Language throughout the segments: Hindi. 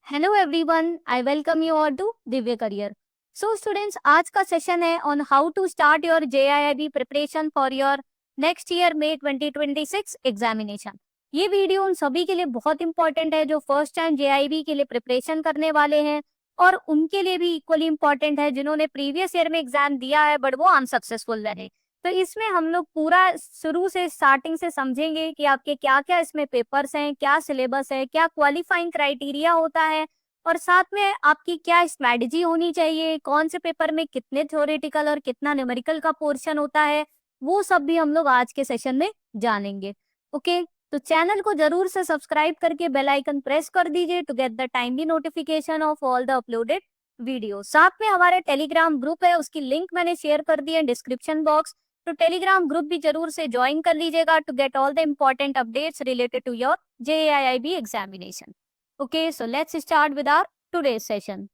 Hello everyone, I welcome you all to Divya career. So students, आज का सेशन है on how to start your JAIIB preparation for your next year में 2026 एग्जामिनेशन। ये वीडियो उन सभी के लिए बहुत इंपॉर्टेंट है जो फर्स्ट टाइम जेआईबी के लिए प्रिपरेशन करने वाले हैं, और उनके लिए भी इक्वली इंपॉर्टेंट है जिन्होंने प्रीवियस ईयर में एग्जाम दिया है बट वो अनसक्सेसफुल रहे। तो इसमें हम लोग पूरा शुरू से स्टार्टिंग से समझेंगे कि आपके क्या क्या इसमें पेपर्स हैं, क्या सिलेबस है, क्या क्वालिफाइंग क्राइटेरिया होता है, और साथ में आपकी क्या स्ट्रैटेजी होनी चाहिए, कौन से पेपर में कितने थ्योरेटिकल और कितना न्यूमेरिकल का पोर्शन होता है, वो सब भी हम लोग आज के सेशन में जानेंगे। ओके, तो चैनल को जरूर से सब्सक्राइब करके बेल आइकन प्रेस कर दीजिए to get the timely notification of all the uploaded video. साथ में हमारे टेलीग्राम ग्रुप है, उसकी लिंक मैंने शेयर कर दी है डिस्क्रिप्शन बॉक्स, तो टेलीग्राम ग्रुप भी जरूर से ज्वाइन कर लीजिएगा to get all the important updates related to your JAIIB examination. Okay, so let's start with our today session.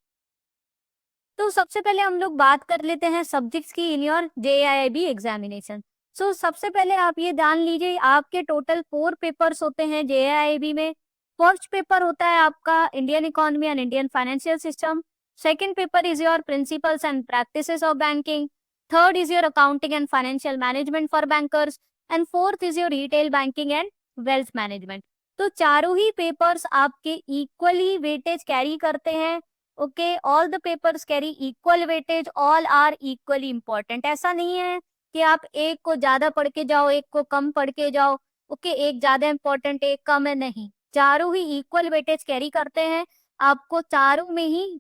तो सबसे पहले हम लोग बात कर लेते हैं सब्जेक्ट्स की इन योर जेआईआईबी एग्जामिनेशन। सो सबसे पहले आप ये जान लीजिए, आपके टोटल 4 पेपर्स होते हैं जेआईआईबी में। फर्स्ट पेपर होता है आपका Indian economy and Indian financial system. Second paper is your principles and practices of banking. Third is your accounting and financial management for bankers. And fourth is your retail banking and wealth management. तो चारों ही पेपर्स आपके इक्वली वेटेज कैरी करते हैं। Okay, all the papers carry equal weightage, all are equally important. ऐसा नहीं है कि आप एक को ज्यादा पढ़ के जाओ, एक को कम पढ़ के जाओ। ओके, एक ज्यादा इंपॉर्टेंट एक कम है, नहीं, चारों ही इक्वल वेटेज कैरी करते हैं। आपको चारों में ही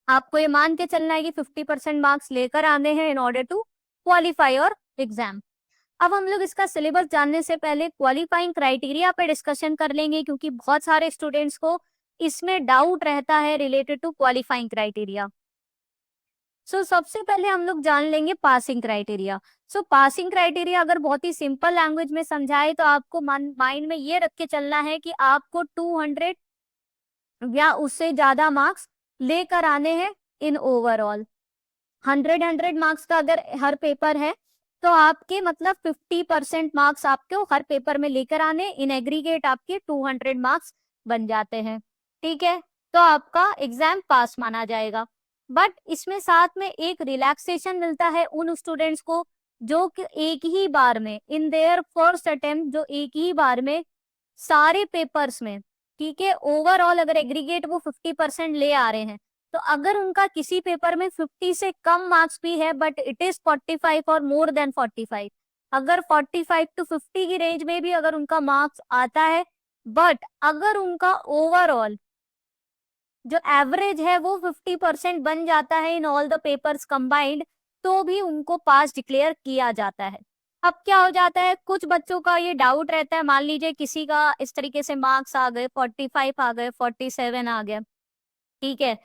आपको ये मान के चलना है कि 50% मार्क्स लेकर आने हैं in order to qualify your exam. अब हम लोग इसका सिलेबस जानने से पहले क्वालिफाइंग क्राइटेरिया पे डिस्कशन कर लेंगे, क्योंकि बहुत सारे स्टूडेंट्स को इसमें डाउट रहता है रिलेटेड टू क्वालिफाइंग क्राइटेरिया। सो सबसे पहले हम लोग जान लेंगे पासिंग क्राइटेरिया। सो पासिंग क्राइटेरिया अगर बहुत ही सिंपल लैंग्वेज में समझाए तो आपको माइंड में ये रख के चलना है कि आपको 200 या उससे ज्यादा मार्क्स लेकर आने हैं इन ओवरऑल। 100 मार्क्स का अगर हर पेपर है तो आपके मतलब 50% मार्क्स आपको हर पेपर में लेकर आने, इन एग्रीगेट आपके 200 मार्क्स बन जाते हैं। ठीक है, तो आपका एग्जाम पास माना जाएगा। बट इसमें साथ में एक रिलैक्सेशन मिलता है उन स्टूडेंट्स को जो कि एक ही बार में इन देयर फर्स्ट अटेम्प्ट, जो एक ही बार में सारे पेपर्स में, ठीक है, ओवरऑल अगर एग्रीगेट वो 50% ले आ रहे हैं, तो अगर उनका किसी पेपर में 50 से कम मार्क्स भी है बट इट इज 45 और मोर देन 45, अगर 45 टू 50 की रेंज में भी अगर उनका मार्क्स आता है, बट अगर उनका ओवरऑल जो एवरेज है वो 50% बन जाता है in all the papers combined, तो भी उनको पास डिक्लेयर किया जाता है। अब क्या हो जाता है, कुछ बच्चों का ये डाउट रहता है, मान लीजिए किसी का इस तरीके से मार्क्स आ गए, 45 आ गए, 47 आ गया, ठीक है,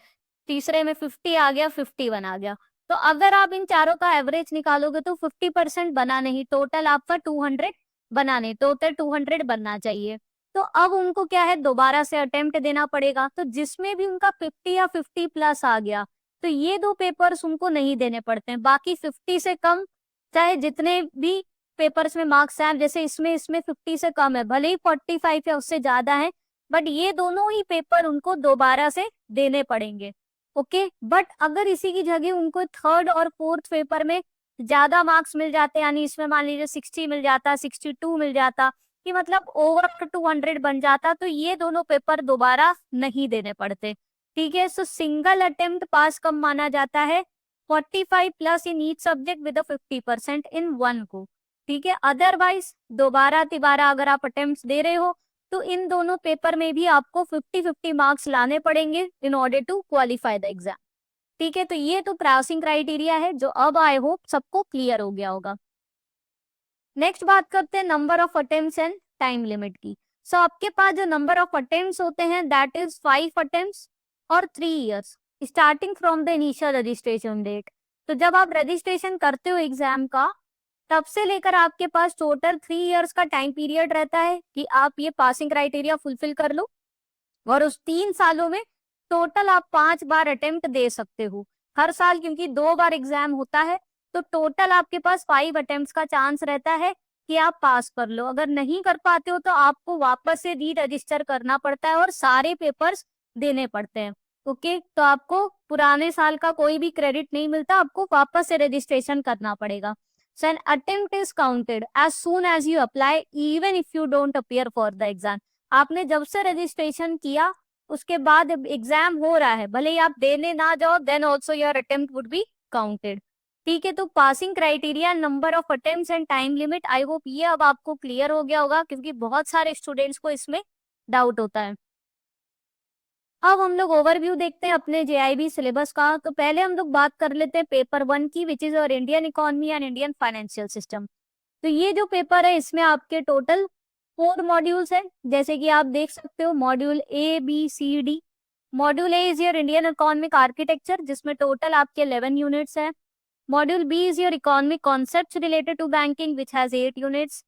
तीसरे में 50 आ गया, 51 आ गया, तो अगर आप इन चारों का एवरेज निकालोगे तो 50% बना नहीं, टोटल आपका 200 बना नहीं, टोटल 200 बनना चाहिए। तो अब उनको क्या है, दोबारा से अटेम्प्ट देना पड़ेगा। तो जिसमें भी उनका 50 या 50 प्लस आ गया तो ये 2 पेपर्स उनको नहीं देने पड़ते हैं। बाकी 50 से कम चाहे जितने भी पेपर्स में मार्क्स हैं, जैसे इसमें 50 से कम है, भले ही 45 या उससे ज्यादा है, बट ये दोनों ही पेपर उनको दोबारा से देने पड़ेंगे। ओके, बट अगर इसी की जगह उनको थर्ड और फोर्थ पेपर में ज्यादा मार्क्स मिल जाते, यानी इसमें मान लीजिए 60 मिल जाता, 62 मिल जाता, कि मतलब ओवर 200 बन जाता, तो ये दोनों पेपर दोबारा नहीं देने पड़ते। ठीक है, सो सिंगल अटेम्प्ट पास कम माना जाता है, 45 plus in each subject with 50% in one को। ठीक है, अदरवाइज दोबारा तिबारा अगर आप अटेम्प्ट दे रहे हो तो इन दोनों पेपर में भी आपको 50-50 मार्क्स लाने पड़ेंगे in order to qualify the exam. ठीक है, तो ये तो पासिंग क्राइटेरिया है जो अब आई होप सबको क्लियर हो गया होगा। नेक्स्ट बात करते हैं number of attempts and time limit की। सो आपके पास जो नंबर ऑफ अटेम्प्ट्स होते हैं दैट इज 5 अटेम्प्ट्स और 3 years starting from the initial registration date. तो जब आप रजिस्ट्रेशन करते हो एग्जाम का, तब से लेकर आपके पास टोटल 3 इयर्स का टाइम पीरियड रहता है कि आप ये पासिंग क्राइटेरिया फुलफिल कर लो, और उस 3 सालों में टोटल आप 5 बार अटेम्प्ट दे सकते हो हर साल, क्योंकि 2 बार एग्जाम होता है, तो टोटल आपके पास 5 अटेम्प्ट का चांस रहता है कि आप पास कर लो। अगर नहीं कर पाते हो तो आपको वापस से री रजिस्टर करना पड़ता है और सारे पेपर्स देने पड़ते हैं। ओके, तो आपको पुराने साल का कोई भी क्रेडिट नहीं मिलता, आपको वापस से रजिस्ट्रेशन करना पड़ेगा। So an attempt is counted as soon as you apply even if you don't appear for the exam. आपने जब से रजिस्ट्रेशन किया उसके बाद एग्जाम हो रहा है, भले ही आप देने ना जाओ, then also your attempt would be counted. ठीक है, तो passing criteria, number of attempts and time limit, I hope ये अब आपको क्लियर हो गया होगा, क्योंकि बहुत सारे स्टूडेंट्स को इसमें डाउट होता है। अब हम लोग ओवरव्यू देखते हैं अपने जेआईबी सिलेबस का। तो पहले हम लोग बात कर लेते हैं पेपर 1 की, विच इज और Indian economy and Indian financial system. तो ये जो पेपर है इसमें आपके टोटल 4 मॉड्यूल्स है, जैसे कि आप देख सकते हो module A B C D। Module A is your Indian economic architecture, जिसमें टोटल आपके 11 यूनिट्स है। Module B is your economic concepts related to banking, which has 8 units.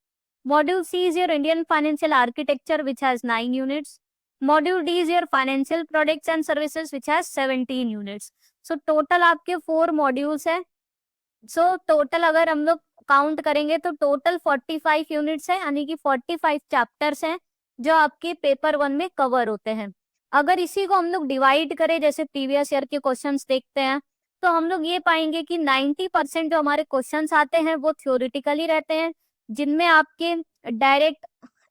Module C is your Indian financial architecture, which has 9 units. Module D is your financial products and services, which has 17 units. So total आपके 4 मॉड्यूल्स है। सो टोटल अगर हम लोग काउंट करेंगे तो टोटल 45 यूनिट्स है, यानी कि 45 चैप्टर्स हैं जो आपके पेपर 1 में कवर होते हैं। अगर इसी को हम लोग डिवाइड करें, जैसे प्रीवियस ईयर के क्वेश्चंस देखते हैं, तो हम लोग ये पाएंगे कि 90% जो हमारे क्वेश्चंस आते हैं वो थ्योरेटिकली रहते हैं, जिनमें आपके डायरेक्ट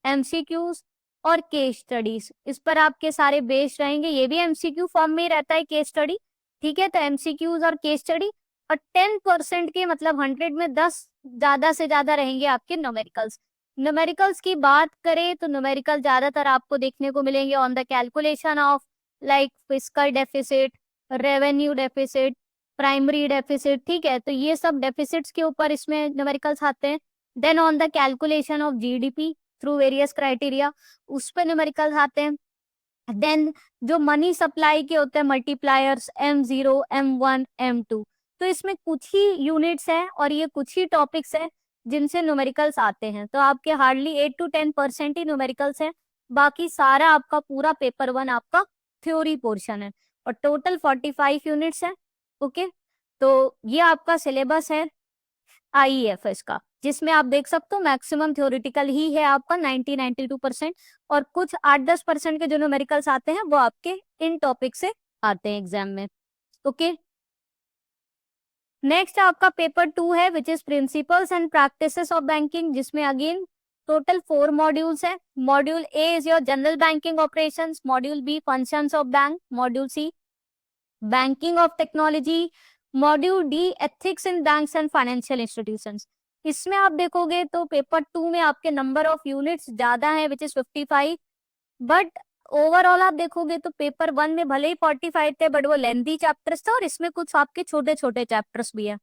एमसीक्यूज और केस स्टडीज इस पर आपके सारे बेस्ड रहेंगे। ये भी एमसीक्यू फॉर्म में ही रहता है केस स्टडी। ठीक है, तो एमसीक्यूज और केस स्टडी, और 10% के मतलब 100 में 10 ज्यादा से ज्यादा रहेंगे आपके न्यूमेरिकल्स। न्यूमेरिकल्स की बात करें तो न्यूमेरिकल ज्यादातर आपको देखने को मिलेंगे on the calculation of like fiscal deficit, revenue deficit, primary deficit. ठीक है, तो ये सब डेफिसिट्स के ऊपर इसमें न्यूमेरिकल्स आते हैं। Then on the calculation of GDP through various criteria, उस पर न्यूमेरिकल्स आते हैं। देन जो मनी सप्लाई के होते हैं मल्टीप्लायर्स M0, M1, M2, तो इसमें कुछ ही यूनिट्स हैं और ये कुछ ही टॉपिक्स हैं जिनसे न्यूमेरिकल्स आते हैं। तो आपके हार्डली 8 to 10% ही न्यूमेरिकल्स हैं, बाकी सारा आपका पूरा पेपर 1 आपका थ्योरी पोर्शन है, और टोटल 45 यूनिट्स है। ओके, तो ये आपका सिलेबस है IEFS का, जिसमें आप देख सकते हो मैक्सिमम थ्योरेटिकल ही है आपका 90-92%, और कुछ 8-10% के जो न्यूमेरिकल्स आते हैं वो आपके इन टॉपिक से आते हैं एग्जाम में। ओके, नेक्स्ट आपका पेपर 2 है, which is principles and practices of banking, जिसमें अगेन टोटल 4 मॉड्यूल्स है। Module A is your general banking operations, module B functions of bank, module C banking of technology, module D ethics in banks and financial institutions. इसमें आप देखोगे तो पेपर 2 में आपके नंबर ऑफ यूनिट्स ज्यादा है, विच इज 55, बट ओवरऑल आप देखोगे तो पेपर 1 में भले ही 45 थे, बट वो लेंथी चैप्टर्स थे और इसमें कुछ आपके छोटे छोटे चैप्टर्स भी है।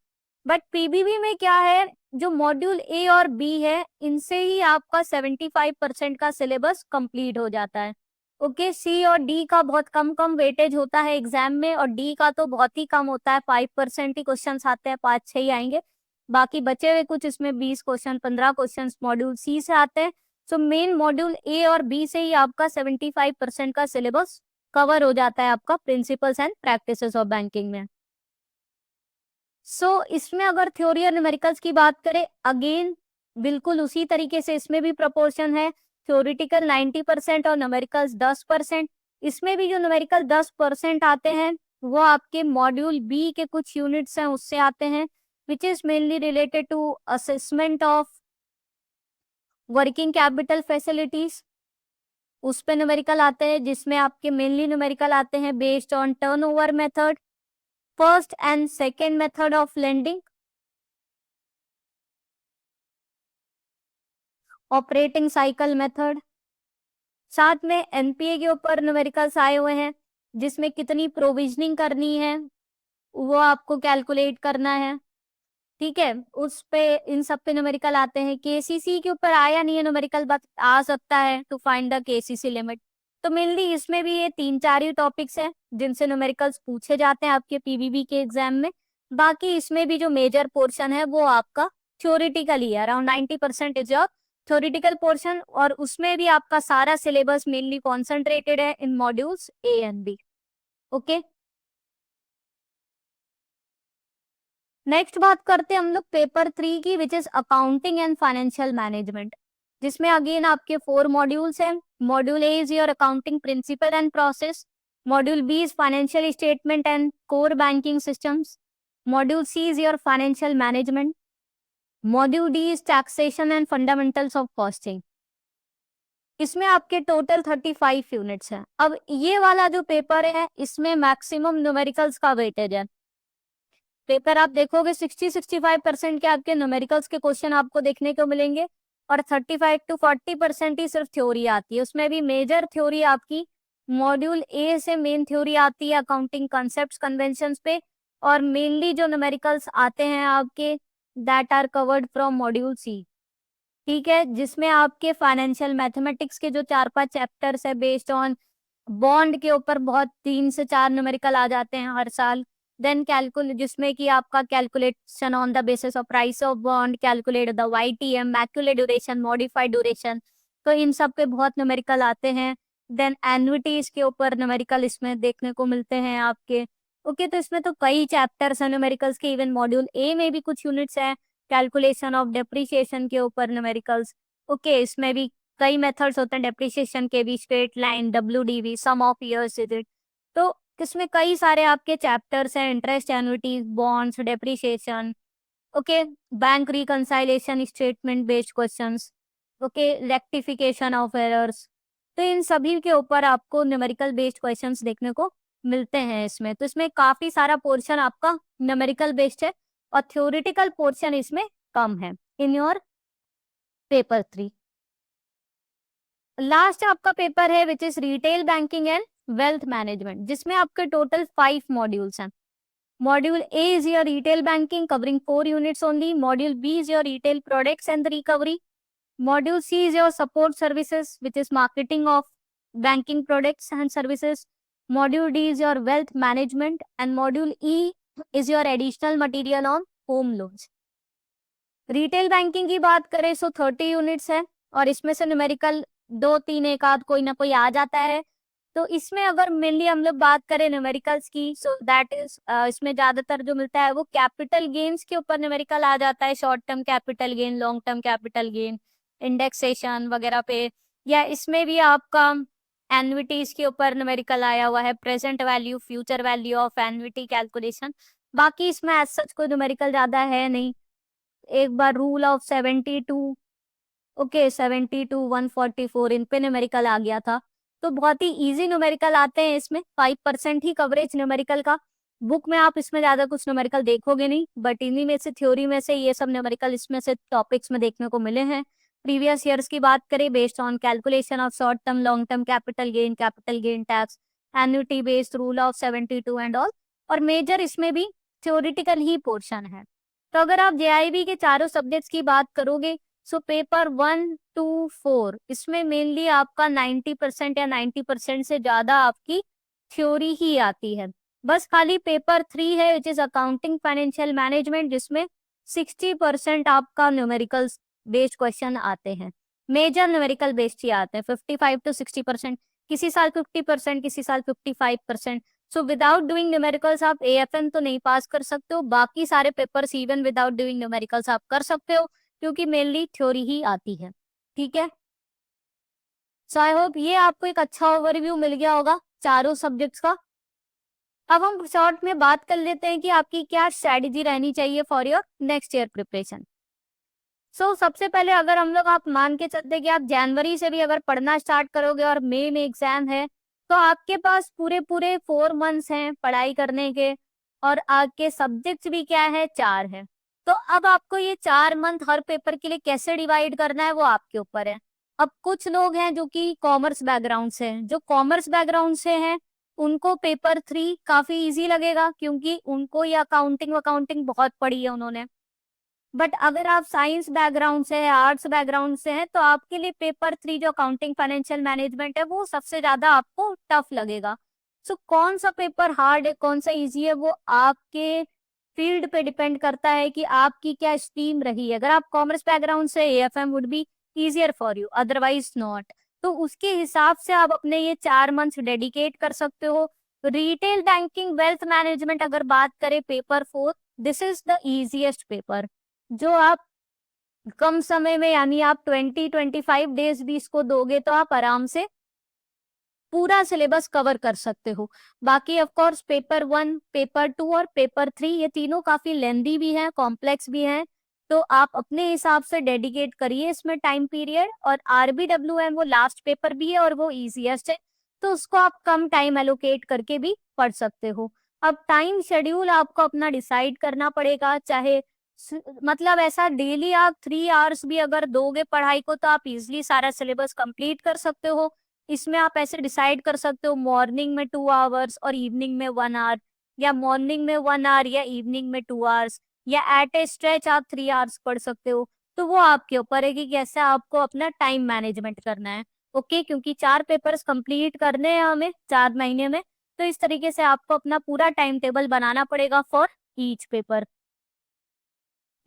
बट पीबीबी में क्या है, जो मॉड्यूल ए और बी है इनसे ही आपका 75% का सिलेबस कंप्लीट हो जाता है। ओके, सी और डी का बहुत कम कम वेटेज होता है एग्जाम में, और डी का तो बहुत ही कम होता है, 5% ही क्वेश्चन आते हैं, 5-6 ही आएंगे। बाकी बचे हुए कुछ इसमें 20 क्वेश्चन, 15 क्वेश्चन मॉड्यूल सी से आते हैं। सो मेन मॉड्यूल ए और बी से ही आपका 75% का सिलेबस कवर हो जाता है आपका principles and practices of banking में। सो इसमें अगर थ्योरी और न्यूमेरिकल्स की बात करें, अगेन बिल्कुल उसी तरीके से इसमें भी प्रोपोर्शन है, थ्योरेटिकल 90% और न्यूमेरिकल्स 10%। इसमें भी जो न्यूमेरिकल 10% आते हैं वो आपके मॉड्यूल बी के कुछ यूनिट्स हैं उससे आते हैं, which is mainly related to assessment of working capital facilities, उस पे न्यूमेरिकल आते हैं, जिसमें आपके मेनली न्यूमेरिकल आते हैं based on turnover method, first and second method of lending, operating cycle method. साथ में एनपीए के ऊपर न्यूमेरिकल्स आए हुए हैं, जिसमें कितनी प्रोविजनिंग करनी है वो आपको कैलकुलेट करना है। ठीक है, उस पे इन सब पे न्यूमेरिकल आते हैं। केसीसी के ऊपर आया नहीं है न्यूमेरिकल, बट आ सकता है to find the KCC limit. तो मेनली इसमें भी ये 3-4 ही टॉपिक्स हैं जिनसे न्यूमेरिकल्स पूछे जाते हैं आपके पीवीबी के एग्जाम में। बाकी इसमें भी जो मेजर पोर्शन है वो आपका थ्योरेटिकल ही है, around 90% is your theoretical portion, और उसमें भी आपका सारा सिलेबस मेनली कॉन्सेंट्रेटेड है in modules A and B. Okay, next बात करते हैं हम लोग पेपर 3 की, which is accounting and financial management, जिसमें अगेन आपके 4 मॉड्यूल्स हैं। Module A is your accounting principle and process, Module B is financial statement and core banking systems. Module C is your financial management. Module D is taxation and fundamentals of costing. इसमें आपके टोटल 35 यूनिट्स हैं। अब ये वाला जो पेपर है इसमें मैक्सिमम न्यूमेरिकल्स का वेटेज है। पेपर आप देखोगे 60-65% के आपके न्यूमेरिकल्स के क्वेश्चन आपको देखने को मिलेंगे और 35-40% ही सिर्फ थ्योरी आती है। उसमें भी मेजर थ्योरी आपकी मॉड्यूल ए से मेन थ्योरी आती है अकाउंटिंग कॉन्सेप्ट्स कन्वेंशंस पे, और मेनली जो न्यूमेरिकल्स आते हैं आपके that are covered from module C. ठीक है, जिसमें आपके फाइनेंशियल मैथमेटिक्स के जो 4-5 चैप्टर्स है बेस्ड ऑन बॉन्ड के ऊपर बहुत 3 से 4 न्यूमेरिकल आ जाते हैं हर साल। देन कैलकुलेट, जिसमें कि आपका calculation on the basis of price of bond, calculate the YTM, Macaulay duration, modified duration, तो इन सब पे बहुत न्यूमेरिकल आते हैं। देन एन्युटीज के ऊपर न्यूमेरिकल इसमें देखने को मिलते हैं आपके। ओके, तो इसमें तो कई चैप्टर्स हैं न्यूमेरिकल्स के। इवन मॉड्यूल ए में भी कुछ यूनिट्स हैं कैलकुलेशन ऑफ डेप्रिसिएशन के ऊपर न्यूमेरिकल्स। ओके, इसमें भी कई मेथड्स होते हैं डेप्रिसिएशन के भी, straight line, WDV, sum of years digit. तो इसमें कई सारे आपके चैप्टर्स हैं, interest, annuities, bonds, depreciation, okay, bank reconciliation, statement based questions, okay, rectification of errors. तो इन सभी के ऊपर आपको न्यूमेरिकल बेस्ड क्वेश्चंस देखने को मिलते हैं इसमें। तो इसमें काफी सारा पोर्शन आपका न्यूमेरिकल बेस्ड है और थ्योरेटिकल पोर्शन इसमें कम है इन योर पेपर 3। लास्ट आपका पेपर है which is retail banking and wealth management, जिसमें आपके टोटल 5 मॉड्यूल्स हैं। Module A is your retail banking covering 4 units only. Module B is your retail products and recovery. Module C is your support services which is marketing of banking products and services. Module D is your wealth management and module E is your additional material on home loans. Retail banking की बात करें सो 30 यूनिट्स है और इसमें से न्यूमेरिकल 2-3 एक आध कोई ना कोई आ जाता है। तो इसमें अगर मेनली हम लोग बात करें न्यूमेरिकल्स की, सो दैट इज इसमें ज्यादातर जो मिलता है वो कैपिटल गेन्स के ऊपर न्यूमेरिकल आ जाता है। Short term capital gain, long term capital gain, indexation वगैरह पे, या इसमें भी आपका एन्युटीज के ऊपर न्यूमेरिकल आया हुआ है, present value, future value of annuity calculation. बाकी इसमें एज सच कोई न्यूमेरिकल ज्यादा है नहीं। एक बार रूल ऑफ 72, ओके 72, 144 इन पे न्यूमेरिकल आ गया था। तो बहुत ही इजी न्यूमेरिकल आते हैं इसमें, 5% ही कवरेज न्यूमेरिकल का। बुक में आप इसमें ज्यादा कुछ न्यूमेरिकल देखोगे नहीं, बट इन्हीं में से थ्योरी में से ये सब न्यूमेरिकल इसमें से टॉपिक्स में देखने को मिले हैं। प्रीवियस ईयर्स की बात करें based on calculation of short term, long term capital gain tax, annuity based rule of 72 and all, और मेजर इसमें भी थ्योरिटिकल ही पोर्शन है। तो अगर आप जेआईबी के चारों सब्जेक्ट्स की बात करोगे सो पेपर 1-4 इसमें मेनली आपका 90% या 90% से ज्यादा आपकी थ्योरी ही आती है। बस खाली पेपर 3 है which is accounting financial management, जिसमें 60% आपका न्यूमेरिकल्स बेस्ड क्वेश्चन आते हैं। मेजर न्यूमेरिकल बेस्ड ही आते हैं, 55-60%, किसी साल 50%, किसी साल 55%। सो विदाउट डूइंग न्यूमेरिकल्स आप एएफएम तो नहीं पास कर सकते हो, बाकी सारे papers even without doing numericals आप कर सकते हो, क्योंकि मेनली थ्योरी ही आती है। ठीक है, सो आई होप ये आपको एक अच्छा ओवरव्यू मिल गया होगा चारों सब्जेक्ट्स का। अब हम शॉर्ट में बात कर लेते हैं कि आपकी क्या स्ट्रेटेजी रहनी चाहिए for your next year preparation. सबसे पहले अगर हम लोग आप मान के चलते कि आप जनवरी से भी अगर पढ़ना स्टार्ट करोगे और मई में एग्जाम है, तो आपके पास पूरे पूरे 4 मंथ्स हैं पढ़ाई करने के, और आपके सब्जेक्ट्स भी क्या है, 4 है। तो अब आपको ये 4 मंथ हर पेपर के लिए कैसे डिवाइड करना है वो आपके ऊपर है। अब कुछ लोग हैं जो कि कॉमर्स बैकग्राउंड से हैं, जो कॉमर्स बैकग्राउंड से हैं उनको पेपर 3 काफी इजी लगेगा, क्योंकि उनको ये अकाउंटिंग बहुत पढ़ी है उन्होंने। बट अगर आप साइंस बैकग्राउंड से है, आर्ट्स बैकग्राउंड से है, तो आपके लिए पेपर 3 जो अकाउंटिंग फाइनेंशियल मैनेजमेंट है वो सबसे ज्यादा आपको टफ लगेगा। कौन सा पेपर हार्ड है, कौन सा इजी है, वो आपके फील्ड पे डिपेंड करता है कि आपकी क्या स्ट्रीम रही है। अगर आप कॉमर्स बैकग्राउंड से, AFM would be easier for you, otherwise not. तो उसके हिसाब से आप अपने ये 4 मंथ्स डेडिकेट कर सकते हो। रिटेल बैंकिंग, वेल्थ मैनेजमेंट अगर बात करें paper 4, this is the easiest paper, जो आप कम समय में, यानी आप 20-25 डेज भी इसको दोगे तो आप आराम से पूरा सिलेबस कवर कर सकते हो। बाकी ऑफ कोर्स पेपर 1, पेपर 2 और पेपर 3 ये तीनों काफी लेंदी भी हैं, कॉम्प्लेक्स भी हैं, तो आप अपने हिसाब से डेडिकेट करिए इसमें टाइम पीरियड। और RBWM वो लास्ट पेपर भी है और वो इजीएस्ट है, तो उसको आप कम टाइम एलोकेट करके भी पढ़ सकते हो। अब टाइम शेड्यूल आपको अपना डिसाइड करना पड़ेगा, चाहे मतलब ऐसा डेली आप 3 आवर्स भी अगर दोगे पढ़ाई को तो आप इजिली सारा सिलेबस कंप्लीट कर सकते हो। इसमें आप ऐसे डिसाइड कर सकते हो मॉर्निंग में 2 आवर्स और इवनिंग में 1 आवर, या मॉर्निंग में 1 आवर या इवनिंग में 2 आवर्स, या एट ए स्ट्रेच आप 3 आवर्स पढ़ सकते हो। तो वो आपके ऊपर है कि कैसे आपको अपना टाइम मैनेजमेंट करना है। ओके, क्योंकि 4 पेपर्स कंप्लीट करने हैं हमें 4 महीने में, तो इस तरीके से आपको अपना पूरा टाइम टेबल बनाना पड़ेगा फॉर ईच पेपर।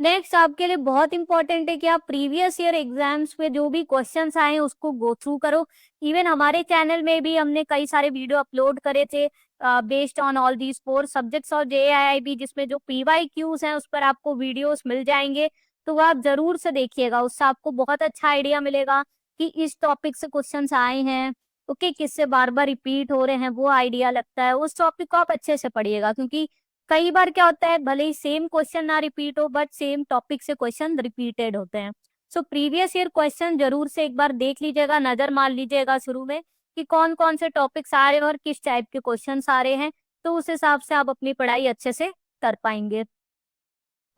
नेक्स्ट आपके लिए बहुत इंपॉर्टेंट है कि आप प्रीवियस ईयर एग्जाम्स में जो भी क्वेश्चंस आए हैं उसको गो थ्रू करो। इवन हमारे चैनल में भी हमने कई सारे वीडियो अपलोड करे थे based on all these 4 subjects और JIIB, जिसमें जो PYQs हैं उस पर आपको वीडियोस मिल जाएंगे, तो वो आप जरूर से देखिएगा। उससे आपको बहुत अच्छा आइडिया मिलेगा कि इस टॉपिक से क्वेश्चंस आए हैं, ओके, किससे बार बार रिपीट हो रहे हैं, वो आइडिया लगता है। उस टॉपिक को आप अच्छे से पढ़िएगा, क्योंकि कई बार क्या होता है भले ही सेम क्वेश्चन ना रिपीट हो बट सेम टॉपिक से क्वेश्चन रिपीटेड होते हैं। सो प्रीवियस ईयर क्वेश्चन जरूर से एक बार देख लीजिएगा, नजर मार लीजिएगा शुरू में कि कौन कौन से टॉपिक्स आ रहे हैं और किस टाइप के क्वेश्चन आ रहे हैं, तो उस हिसाब से आप अपनी पढ़ाई अच्छे से कर पाएंगे।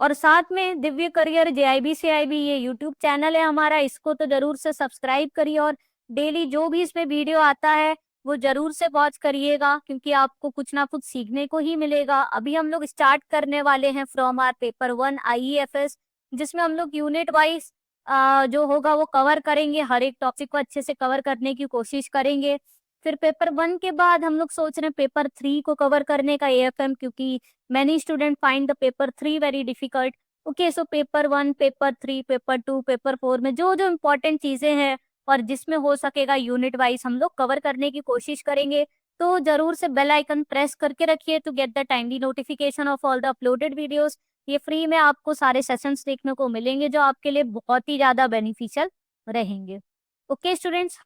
और साथ में दिव्य करियर JIB CIB ये यूट्यूब चैनल है हमारा, इसको तो जरूर से सब्सक्राइब करिए और डेली जो भी इसमें वीडियो आता है वो जरूर से वॉच करिएगा, क्योंकि आपको कुछ ना कुछ सीखने को ही मिलेगा। अभी हम लोग स्टार्ट करने वाले हैं फ्रॉम आर पेपर 1 IEFS, जिसमें हम लोग यूनिट वाइज जो होगा वो कवर करेंगे, हर एक टॉपिक को अच्छे से कवर करने की कोशिश करेंगे। फिर पेपर 1 के बाद हम लोग सोच रहे हैं पेपर 3 को कवर करने का AFM, क्योंकि many students find the paper 3 very difficult. Okay, so paper 1, paper 3, paper 2, paper 4 में जो जो इम्पोर्टेंट चीजें हैं और जिसमें हो सकेगा यूनिट वाइज हम लोग कवर करने की कोशिश करेंगे। तो जरूर से बेल आइकन प्रेस करके रखिए to get the timely notification of all the uploaded videos. ये फ्री में आपको सारे सेशंस देखने को मिलेंगे जो आपके लिए बहुत ही ज्यादा बेनिफिशियल रहेंगे। ओके स्टूडेंट्स,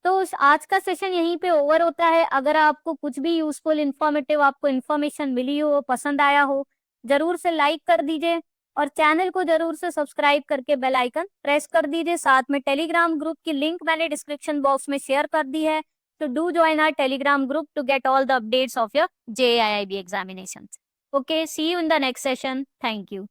तो आज का सेशन यहीं पे ओवर होता है। अगर आपको कुछ भी यूजफुल इंफॉर्मेटिव आपको इन्फॉर्मेशन मिली हो, पसंद आया हो, जरूर से लाइक कर दीजिए और चैनल को जरूर से सब्सक्राइब करके बेल आइकन प्रेस कर दीजिए। साथ में टेलीग्राम ग्रुप की लिंक मैंने डिस्क्रिप्शन बॉक्स में शेयर कर दी है, तो do join our Telegram group to get all the updates of your JIIB examination. Okay, see you in the next session. Thank you.